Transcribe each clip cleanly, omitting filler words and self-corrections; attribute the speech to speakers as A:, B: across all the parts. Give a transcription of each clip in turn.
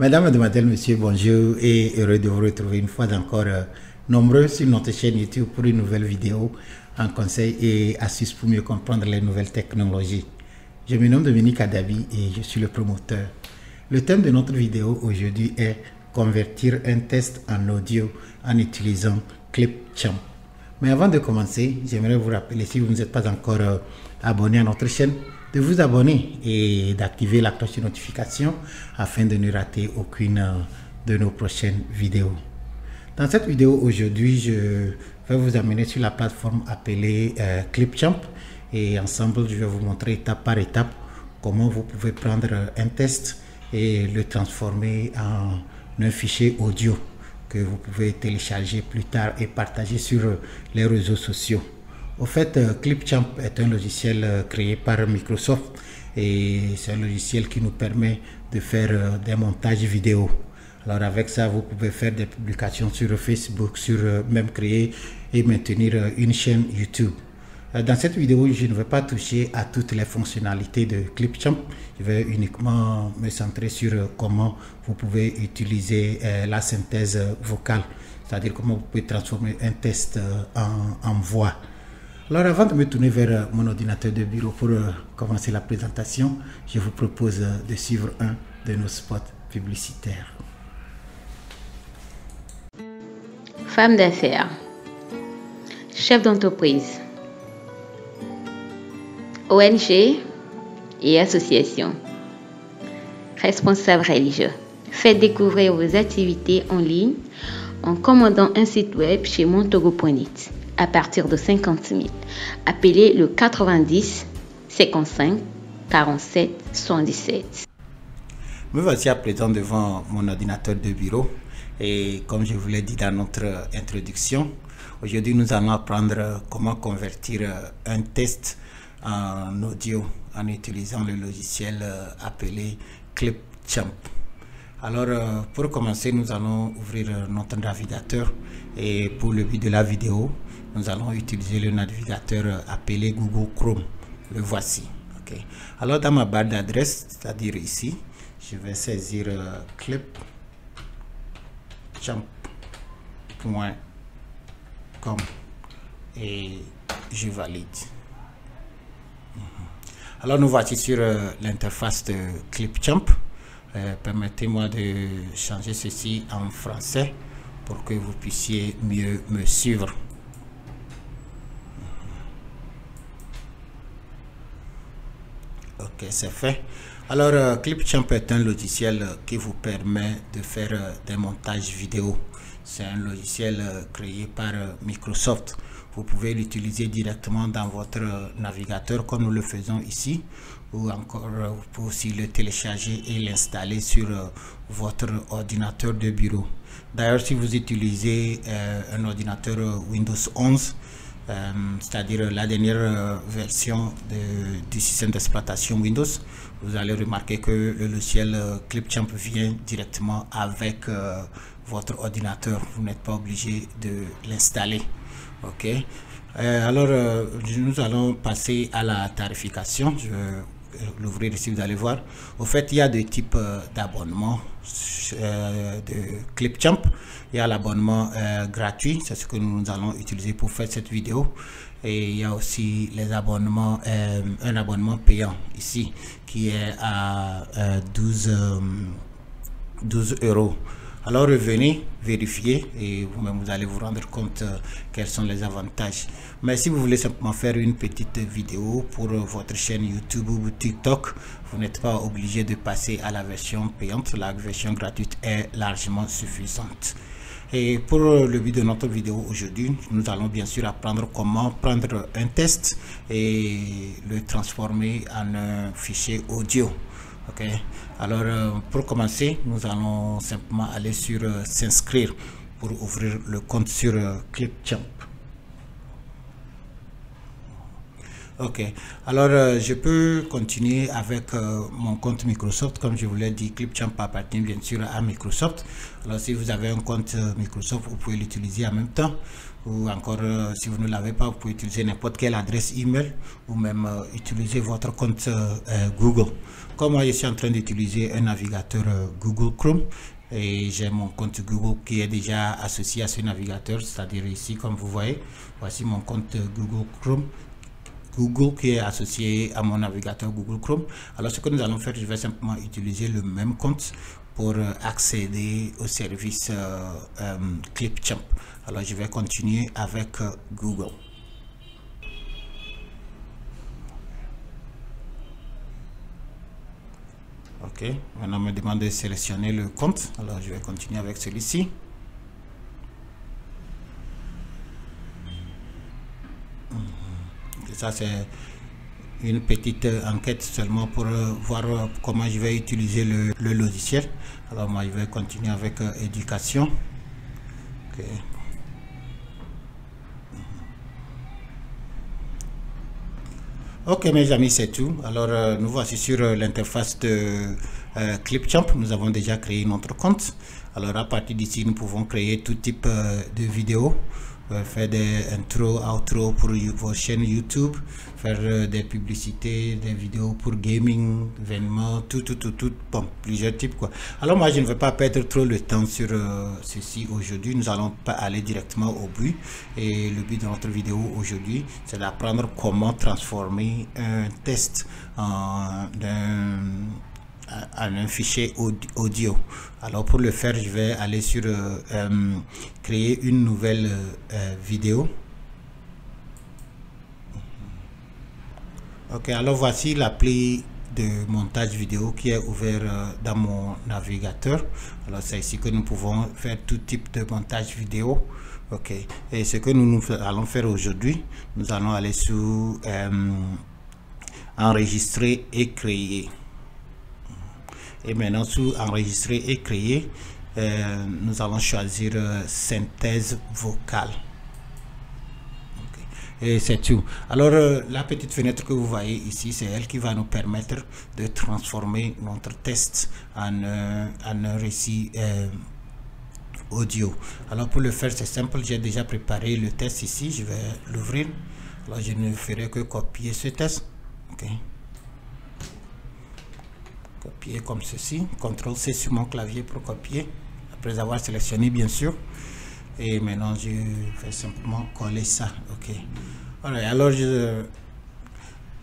A: Mesdames, Mademoiselles, Messieurs, bonjour et heureux de vous retrouver une fois encore nombreux sur notre chaîne YouTube pour une nouvelle vidéo en conseil et astuces pour mieux comprendre les nouvelles technologies. Je me nomme Dominique Adabi et je suis le promoteur. Le thème de notre vidéo aujourd'hui est convertir un test en audio en utilisant Clipchamp. Mais avant de commencer, j'aimerais vous rappeler, si vous n'êtes pas encore abonné à notre chaîne, de vous abonner et d'activer la cloche de notification afin de ne rater aucune de nos prochaines vidéos. Dans cette vidéo aujourd'hui, je vais vous amener sur la plateforme appelée Clipchamp et ensemble je vais vous montrer étape par étape comment vous pouvez prendre un test et le transformer en un fichier audio que vous pouvez télécharger plus tard et partager sur les réseaux sociaux. Au fait, Clipchamp est un logiciel créé par Microsoft et c'est un logiciel qui nous permet de faire des montages vidéo. Alors avec ça, vous pouvez faire des publications sur Facebook, même créer et maintenir une chaîne YouTube. Dans cette vidéo, je ne vais pas toucher à toutes les fonctionnalités de Clipchamp. Je vais uniquement me centrer sur comment vous pouvez utiliser la synthèse vocale, c'est-à-dire comment vous pouvez transformer un test en voix. Alors avant de me tourner vers mon ordinateur de bureau pour commencer la présentation, je vous propose de suivre un de nos spots publicitaires.
B: Femme d'affaires, chef d'entreprise, ONG et associations, responsables religieux. Faites découvrir vos activités en ligne en commandant un site web chez Montogo.net à partir de 50 000. Appelez le 90 55 47 77.
A: Me voici à présent devant mon ordinateur de bureau et comme je vous l'ai dit dans notre introduction, aujourd'hui nous allons apprendre comment convertir un test en audio en utilisant le logiciel appelé Clipchamp. Alors pour commencer, nous allons ouvrir notre navigateur et pour le but de la vidéo, nous allons utiliser le navigateur appelé Google Chrome. Le voici. Okay. Alors dans ma barre d'adresse, c'est-à-dire ici, je vais saisir clipchamp.com et je valide. Alors nous voici sur l'interface de Clipchamp. Permettez-moi de changer ceci en français pour que vous puissiez mieux me suivre. Ok, c'est fait. Alors Clipchamp est un logiciel qui vous permet de faire des montages vidéo. C'est un logiciel créé par Microsoft. Vous pouvez l'utiliser directement dans votre navigateur comme nous le faisons ici, ou encore vous pouvez aussi le télécharger et l'installer sur votre ordinateur de bureau. D'ailleurs, si vous utilisez un ordinateur Windows 11, c'est-à-dire la dernière version du système d'exploitation Windows, vous allez remarquer que le logiciel Clipchamp vient directement avec votre ordinateur. Vous n'êtes pas obligé de l'installer. Ok. Alors nous allons passer à la tarification. Je vais l'ouvrir ici, vous allez voir. Au fait, il y a deux types d'abonnements de Clipchamp. Il y a l'abonnement gratuit, c'est ce que nous allons utiliser pour faire cette vidéo. Et il y a aussi les abonnements, un abonnement payant ici qui est à 12 €. Alors revenez, vérifiez et vous-même vous allez vous rendre compte quels sont les avantages. Mais si vous voulez simplement faire une petite vidéo pour votre chaîne YouTube ou TikTok, vous n'êtes pas obligé de passer à la version payante. La version gratuite est largement suffisante. Et pour le but de notre vidéo aujourd'hui, nous allons bien sûr apprendre comment prendre un test et le transformer en un fichier audio. Ok, alors pour commencer, nous allons simplement aller sur s'inscrire pour ouvrir le compte sur Clipchamp. Ok, alors je peux continuer avec mon compte Microsoft. Comme je vous l'ai dit, Clipchamp appartient bien sûr à Microsoft. Alors si vous avez un compte Microsoft, vous pouvez l'utiliser en même temps. Ou encore, si vous ne l'avez pas, vous pouvez utiliser n'importe quelle adresse email ou même utiliser votre compte Google. Comme moi, je suis en train d'utiliser un navigateur Google Chrome et j'ai mon compte Google qui est déjà associé à ce navigateur, c'est-à-dire ici, comme vous voyez, voici mon compte Google Chrome. Google qui est associé à mon navigateur Google Chrome. Alors ce que nous allons faire, je vais simplement utiliser le même compte pour accéder au service Clipchamp. Alors je vais continuer avec Google. Ok, maintenant on me demande de sélectionner le compte. Alors je vais continuer avec celui-ci. Ça c'est une petite enquête seulement pour voir comment je vais utiliser le logiciel. Alors moi je vais continuer avec éducation. Okay. Ok mes amis, c'est tout. Alors nous voici sur l'interface de Clipchamp. Nous avons déjà créé notre compte. Alors à partir d'ici nous pouvons créer tout type de vidéos, faire des intro, outro pour vos chaînes YouTube, faire des publicités, des vidéos pour gaming, événements, tout, bon, plusieurs types quoi. Alors moi je ne vais pas perdre trop le temps sur ceci aujourd'hui. Nous allons pas aller directement au but, et le but de notre vidéo aujourd'hui c'est d'apprendre comment transformer un test en un fichier audio. Alors pour le faire, je vais aller sur créer une nouvelle vidéo. Ok, alors voici l'appli de montage vidéo qui est ouvert dans mon navigateur. Alors c'est ici que nous pouvons faire tout type de montage vidéo. Ok, et ce que nous allons faire aujourd'hui, nous allons aller sur enregistrer et créer. Et maintenant sous enregistrer et créer, nous allons choisir synthèse vocale. Okay. Et c'est tout. Alors la petite fenêtre que vous voyez ici, c'est elle qui va nous permettre de transformer notre test en un récit audio. Alors pour le faire c'est simple, j'ai déjà préparé le test ici, je vais l'ouvrir. Alors je ne ferai que copier ce test. Okay. Copier comme ceci, CTRL-C sur mon clavier pour copier, après avoir sélectionné bien sûr. Et maintenant je vais simplement coller ça. Ok. Alors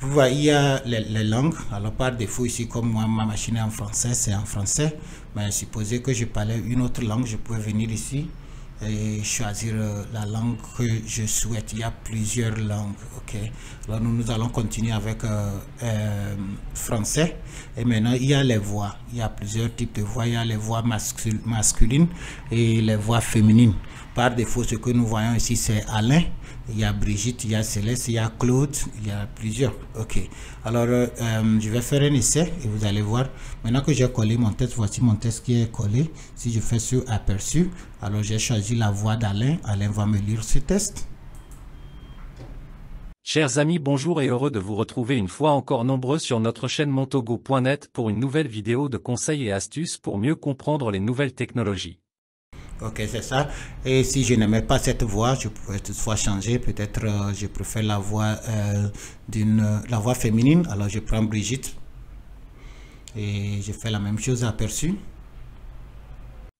A: vous voyez, il y a les langues. Alors par défaut ici, comme moi ma machine est en français, c'est en français. Mais supposé que je parlais une autre langue, je peux venir ici et choisir la langue que je souhaite. Il y a plusieurs langues. Ok, alors nous allons continuer avec français. Et maintenant il y a les voix, il y a plusieurs types de voix. Il y a les voix masculines et les voix féminines. Par défaut, ce que nous voyons ici c'est Alain, il y a Brigitte, il y a Céleste, il y a Claude, il y a plusieurs. Ok, alors je vais faire un essai et vous allez voir. Maintenant que j'ai collé mon test, voici mon test qui est collé. Si je fais sur aperçu, alors j'ai choisi la voix d'Alain. Alain va me lire ce test.
C: Chers amis, bonjour et heureux de vous retrouver une fois encore nombreux sur notre chaîne montogo.net pour une nouvelle vidéo de conseils et astuces pour mieux comprendre les nouvelles technologies.
A: Ok, c'est ça. Et si je n'aimais pas cette voix, je pourrais toutefois changer. Peut-être je préfère la voix la voix féminine. Alors je prends Brigitte et je fais la même chose aperçu.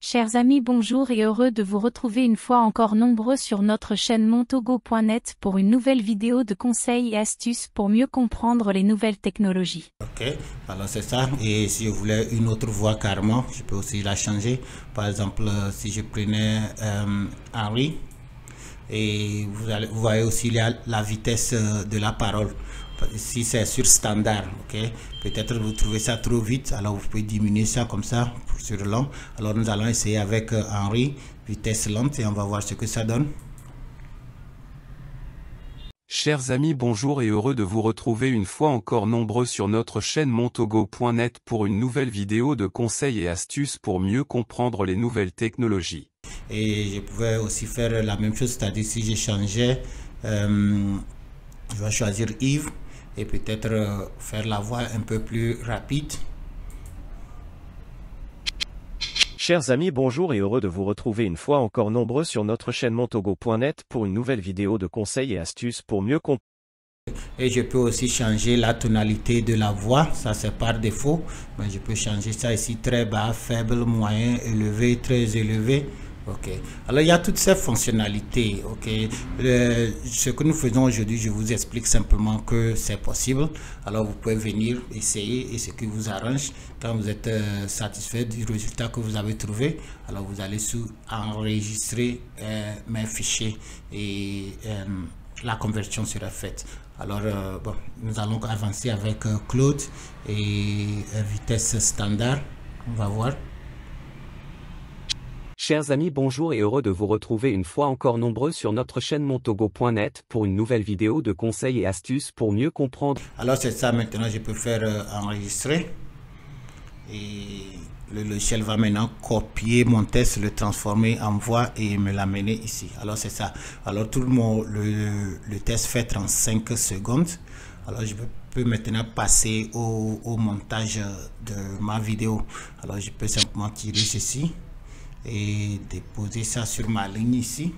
D: Chers amis, bonjour et heureux de vous retrouver une fois encore nombreux sur notre chaîne montogo.net pour une nouvelle vidéo de conseils et astuces pour mieux comprendre les nouvelles technologies.
A: Ok, alors c'est ça. Et si je voulais une autre voix carrément, je peux aussi la changer. Par exemple, si je prenais Henri, et vous voyez aussi il y a la vitesse de la parole. Si c'est sur standard, ok, peut-être vous trouvez ça trop vite, alors vous pouvez diminuer ça comme ça sur long. Alors nous allons essayer avec Henri, vitesse lente, et on va voir ce que ça donne.
C: Chers amis, bonjour et heureux de vous retrouver une fois encore nombreux sur notre chaîne montogo.net pour une nouvelle vidéo de conseils et astuces pour mieux comprendre les nouvelles technologies.
A: Et je pouvais aussi faire la même chose, c'est-à-dire si je changeais, je vais choisir Yves, et peut-être faire la voix un peu plus rapide.
E: Chers amis, bonjour et heureux de vous retrouver une fois encore nombreux sur notre chaîne montogo.net pour une nouvelle vidéo de conseils et astuces pour mieux comprendre.
A: Et je peux aussi changer la tonalité de la voix, ça c'est par défaut, mais je peux changer ça ici, très bas, faible, moyen, élevé, très élevé. Ok, alors il y a toutes ces fonctionnalités. Ok, ce que nous faisons aujourd'hui, je vous explique simplement que c'est possible. Alors vous pouvez venir essayer et ce qui vous arrange. Quand vous êtes satisfait du résultat que vous avez trouvé, alors vous allez sous enregistrer mes fichiers et la conversion sera faite. Alors bon, nous allons avancer avec Claude et vitesse standard. On va voir.
C: Chers amis, bonjour et heureux de vous retrouver une fois encore nombreux sur notre chaîne montogo.net pour une nouvelle vidéo de conseils et astuces pour mieux comprendre.
A: Alors c'est ça, maintenant je peux faire enregistrer et le logiciel va maintenant copier mon test, le transformer en voix et me l'amener ici. Alors c'est ça. Alors tout le test fait 35 secondes. Alors je peux maintenant passer au montage de ma vidéo. Alors je peux simplement tirer ceci et déposer ça sur ma ligne ici.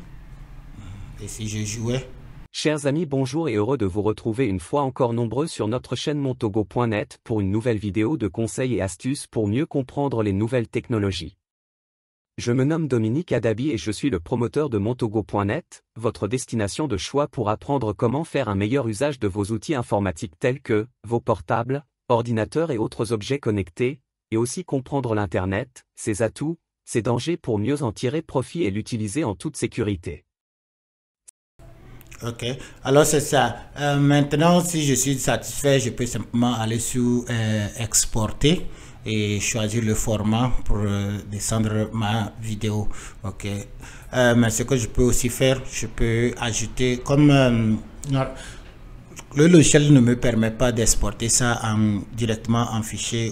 A: Et si je jouais.
C: Chers amis, bonjour et heureux de vous retrouver une fois encore nombreux sur notre chaîne montogo.net pour une nouvelle vidéo de conseils et astuces pour mieux comprendre les nouvelles technologies. Je me nomme Dominique Adabi et je suis le promoteur de montogo.net, votre destination de choix pour apprendre comment faire un meilleur usage de vos outils informatiques tels que vos portables, ordinateurs et autres objets connectés, et aussi comprendre l'Internet, ses atouts, ses dangers pour mieux en tirer profit et l'utiliser en toute sécurité.
A: Ok, alors c'est ça. Maintenant, si je suis satisfait, je peux simplement aller sur exporter et choisir le format pour descendre ma vidéo. Ok, mais ce que je peux aussi faire, je peux ajouter comme le logiciel ne me permet pas d'exporter ça directement en fichier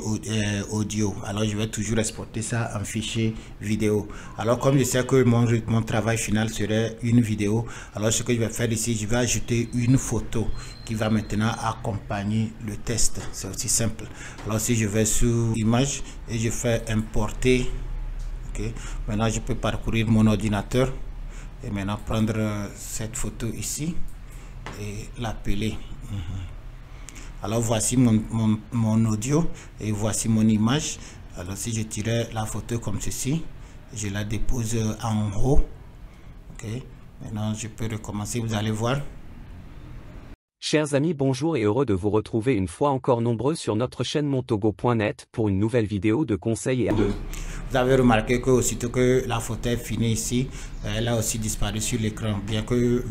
A: audio. Alors je vais toujours exporter ça en fichier vidéo. Alors comme je sais que mon travail final serait une vidéo, alors ce que je vais faire ici, je vais ajouter une photo qui va maintenant accompagner le test. C'est aussi simple. Alors si je vais sur image et je fais importer, ok, maintenant je peux parcourir mon ordinateur et maintenant prendre cette photo ici et l'appeler. Alors voici mon audio et voici mon image. Alors si je tirais la photo comme ceci, je la dépose en haut. Ok, maintenant je peux recommencer, vous allez voir.
C: Chers amis, bonjour et heureux de vous retrouver une fois encore nombreux sur notre chaîne montogo.net pour une nouvelle vidéo de conseils et
A: Vous avez remarqué que aussitôt que la photo est finie ici, elle a aussi disparu sur l'écran, bien que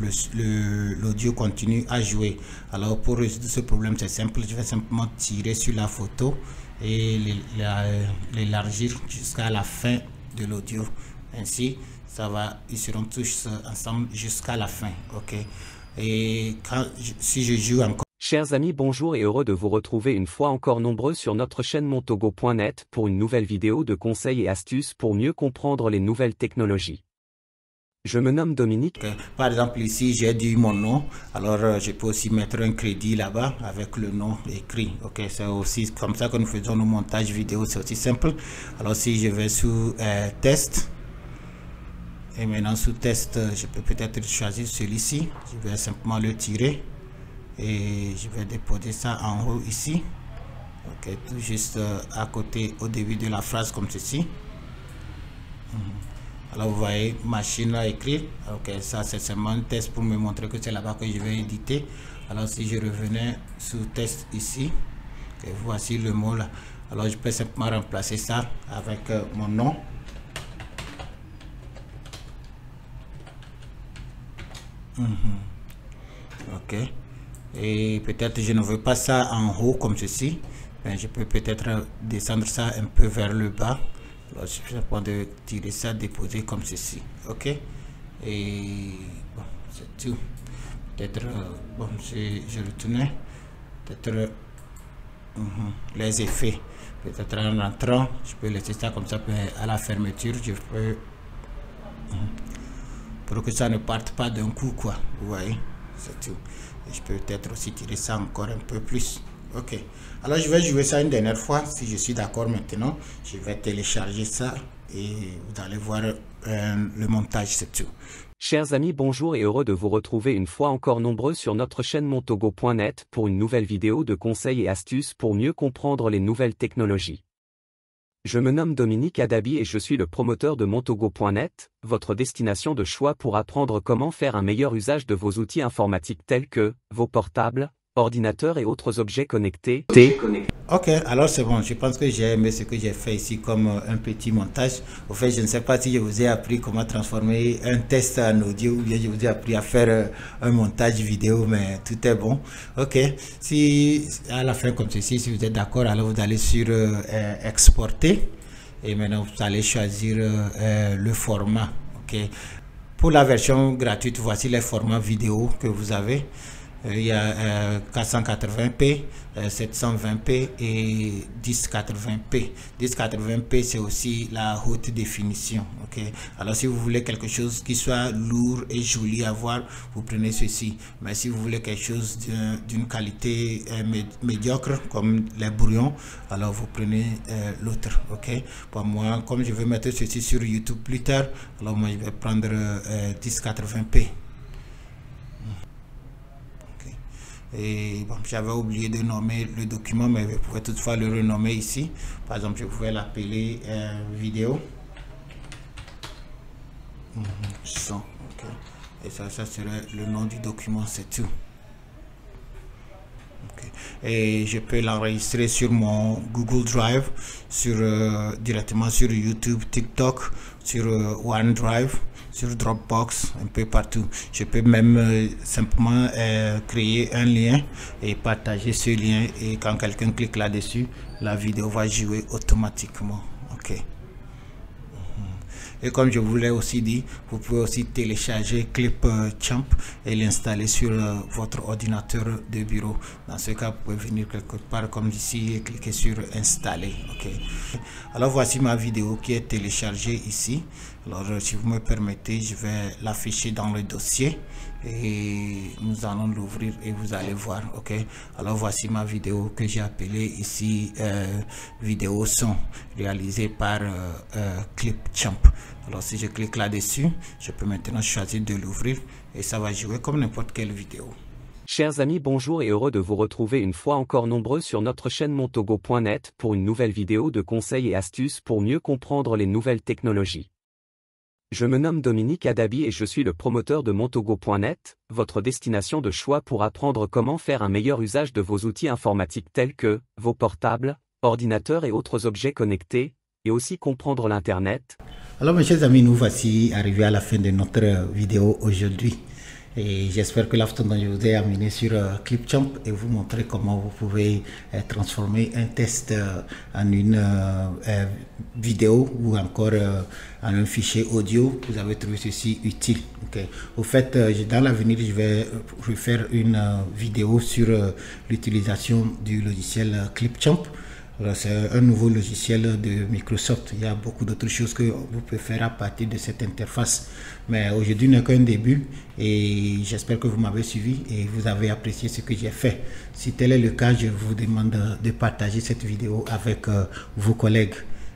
A: l'audio continue à jouer. Alors pour résoudre ce problème, c'est simple, je vais simplement tirer sur la photo et l'élargir jusqu'à la fin de l'audio. Ainsi, ça va, ils seront tous ensemble jusqu'à la fin. Ok. Et si je joue encore.
C: Chers amis, bonjour et heureux de vous retrouver une fois encore nombreux sur notre chaîne montogo.net pour une nouvelle vidéo de conseils et astuces pour mieux comprendre les nouvelles technologies. Je me nomme Dominique.
A: Par exemple ici j'ai dit mon nom, alors je peux aussi mettre un crédit là-bas avec le nom écrit. Ok, c'est aussi comme ça que nous faisons nos montages vidéo, c'est aussi simple. Alors si je vais sous test, et maintenant sous test, je peux peut-être choisir celui-ci. Je vais simplement le tirer et je vais déposer ça en haut ici. Ok, tout juste à côté au début de la phrase comme ceci. Alors vous voyez machine à écrire. Ok, ça c'est seulement un test pour me montrer que c'est là-bas que je vais éditer. Alors si je revenais sous test ici, okay, voici le mot là. Alors je peux simplement remplacer ça avec mon nom. Ok, et peut-être je ne veux pas ça en haut comme ceci, mais je peux peut-être descendre ça un peu vers le bas. Alors je vais prendre de tirer ça, déposer comme ceci. Ok, et bon, c'est tout. Peut-être bon, je retournais peut-être les effets, peut-être en rentrant je peux laisser ça comme ça, mais à la fermeture je peux pour que ça ne parte pas d'un coup, quoi, vous voyez. c'est tout. Et je peux peut-être aussi tirer ça encore un peu plus. Ok, alors je vais jouer ça une dernière fois. Si je suis d'accord maintenant, je vais télécharger ça et vous allez voir le montage, c'est tout.
C: Chers amis, bonjour et heureux de vous retrouver une fois encore nombreux sur notre chaîne montogo.net pour une nouvelle vidéo de conseils et astuces pour mieux comprendre les nouvelles technologies. Je me nomme Dominique Adabi et je suis le promoteur de montogo.net, votre destination de choix pour apprendre comment faire un meilleur usage de vos outils informatiques tels que vos portables, ordinateurs et autres objets connectés.
A: Ok, alors c'est bon, je pense que j'ai aimé ce que j'ai fait ici comme un petit montage. Au fait, je ne sais pas si je vous ai appris comment transformer un test en audio ou bien je vous ai appris à faire un montage vidéo, mais tout est bon. Ok, si à la fin comme ceci, si vous êtes d'accord, alors vous allez sur exporter et maintenant vous allez choisir le format. Ok, pour la version gratuite, voici les formats vidéo que vous avez. Il y a 480p, 720p et 1080p. 1080p, c'est aussi la haute définition. Ok, alors si vous voulez quelque chose qui soit lourd et joli à voir, vous prenez ceci. Mais si vous voulez quelque chose d'une qualité médiocre comme les brouillons, alors vous prenez l'autre. Ok, pour moi, comme je vais mettre ceci sur YouTube plus tard, alors moi je vais prendre 1080p. Et bon, j'avais oublié de nommer le document, mais vous pouvez toutefois le renommer ici. Par exemple, je pouvais l'appeler vidéo son. Okay. Et ça serait le nom du document, c'est tout. Okay. Et je peux l'enregistrer sur mon Google Drive, directement sur YouTube, TikTok, sur OneDrive, sur Dropbox, un peu partout. Je peux même simplement créer un lien et partager ce lien, et quand quelqu'un clique là-dessus, la vidéo va jouer automatiquement. Ok. Et comme je vous l'ai aussi dit, vous pouvez aussi télécharger Clipchamp et l'installer sur votre ordinateur de bureau. Dans ce cas, vous pouvez venir quelque part comme ici et cliquer sur installer. Ok. Alors voici ma vidéo qui est téléchargée ici. Alors si vous me permettez, je vais l'afficher dans le dossier et nous allons l'ouvrir et vous allez voir. Ok. Alors voici ma vidéo que j'ai appelée ici vidéo son, réalisée par Clipchamp. Alors si je clique là-dessus, je peux maintenant choisir de l'ouvrir et ça va jouer comme n'importe quelle vidéo.
C: Chers amis, bonjour et heureux de vous retrouver une fois encore nombreux sur notre chaîne montogo.net pour une nouvelle vidéo de conseils et astuces pour mieux comprendre les nouvelles technologies. Je me nomme Dominique Adabi et je suis le promoteur de montogo.net, votre destination de choix pour apprendre comment faire un meilleur usage de vos outils informatiques tels que vos portables, ordinateurs et autres objets connectés, et aussi comprendre l'Internet.
A: Alors mes chers amis, nous voici arrivés à la fin de notre vidéo aujourd'hui. Et j'espère que la façon dont je vous ai amené sur Clipchamp et vous montrer comment vous pouvez transformer un test en une vidéo ou encore en un fichier audio, vous avez trouvé ceci utile. Okay. Au fait, dans l'avenir, je vais refaire une vidéo sur l'utilisation du logiciel Clipchamp. C'est un nouveau logiciel de Microsoft. Il y a beaucoup d'autres choses que vous pouvez faire à partir de cette interface. Mais aujourd'hui n'est qu'un début et j'espère que vous m'avez suivi et vous avez apprécié ce que j'ai fait. Si tel est le cas, je vous demande de partager cette vidéo avec vos collègues.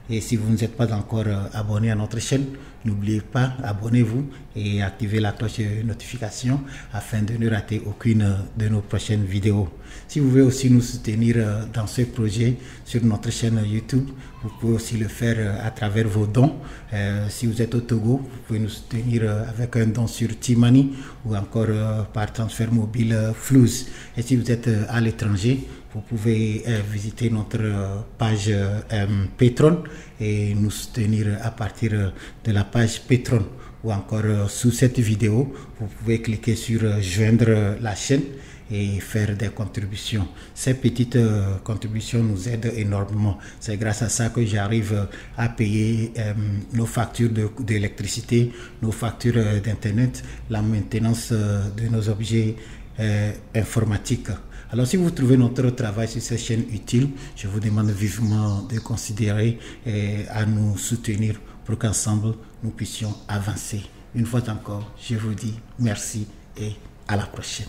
A: Et si vous n'êtes pas encore abonné à notre chaîne, n'oubliez pas, abonnez-vous et activez la cloche de notification afin de ne rater aucune de nos prochaines vidéos. Si vous voulez aussi nous soutenir dans ce projet sur notre chaîne YouTube, vous pouvez aussi le faire à travers vos dons. Si vous êtes au Togo, vous pouvez nous soutenir avec un don sur T-Money ou encore par transfert mobile Flouz. Et si vous êtes à l'étranger, vous pouvez visiter notre page Patreon et nous soutenir à partir de la page Patreon, ou encore sous cette vidéo, vous pouvez cliquer sur joindre la chaîne et faire des contributions. Ces petites contributions nous aident énormément. C'est grâce à ça que j'arrive à payer nos factures d'électricité, nos factures d'internet, la maintenance de nos objets informatiques. Alors si vous trouvez notre travail sur cette chaîne utile, je vous demande vivement de considérer à nous soutenir pour qu'ensemble nous puissions avancer. Une fois encore, je vous dis merci et à la prochaine.